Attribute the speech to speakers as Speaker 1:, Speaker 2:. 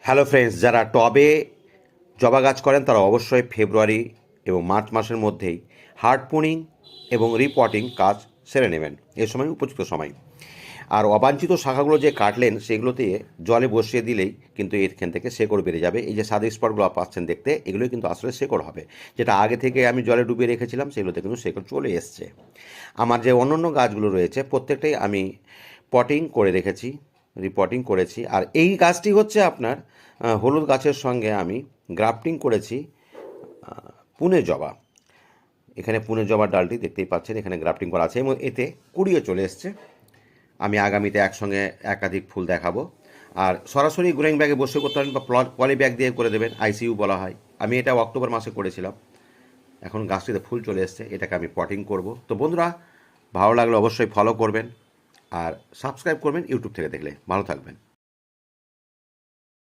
Speaker 1: Hello friends, যারা টবে জবা গাছ করেন তারা অবশ্যই ফেব্রুয়ারি এবং মার্চ মাসের মধ্যেই হার্ড পুনিং এবং রিপটিং কাজ সেরে নেবেন। এ সময় উপযুক্ত সময়। আর অবাঞ্ছিত শাখাগুলো যে কাটলেন সেগুলোতে জলে বসিয়ে দিলেই কিন্তু এখান থেকে শেকড় বেড়ে যাবে। এই যে সাদা স্পটগুলো পাচ্ছেন দেখতে, এগুলোই কিন্তু আসলে শেকড় হবে। যেটা আগে থেকে আমি জলে ডুবিয়ে রেখেছিলাম সেগুলোতে কিন্তু শেকড় চলে এসছে। আমার যে অন্য অন্য গাছগুলো রয়েছে প্রত্যেকটাই আমি পটিং করে রেখেছি, রিপটিং করেছি। আর এই গাছটি হচ্ছে আপনার হলুদ গাছের সঙ্গে আমি গ্রাফটিং করেছি পুনে জবা। এখানে পুনে জবার ডালটি দেখতেই পাচ্ছেন, এখানে গ্রাফটিং করা আছে এবং এতে কুড়িয়ে চলে এসছে। আমি আগামীতে একসঙ্গে একাধিক ফুল দেখাবো। আর সরাসরি গ্রোয়িং ব্যাগে বসে করতে পারেন বা পলি ব্যাগ দিয়ে করে দেবেন, আইসিইউ বলা হয়। আমি এটা অক্টোবর মাসে করেছিলাম। এখন গাছটিতে ফুল চলে এসছে, এটাকে আমি পটিং করব। তো বন্ধুরা, ভালো লাগলে অবশ্যই ফলো করবেন আর সাবস্ক্রাইব করবেন ইউটিউব থেকে দেখলে। ভালো থাকবেন।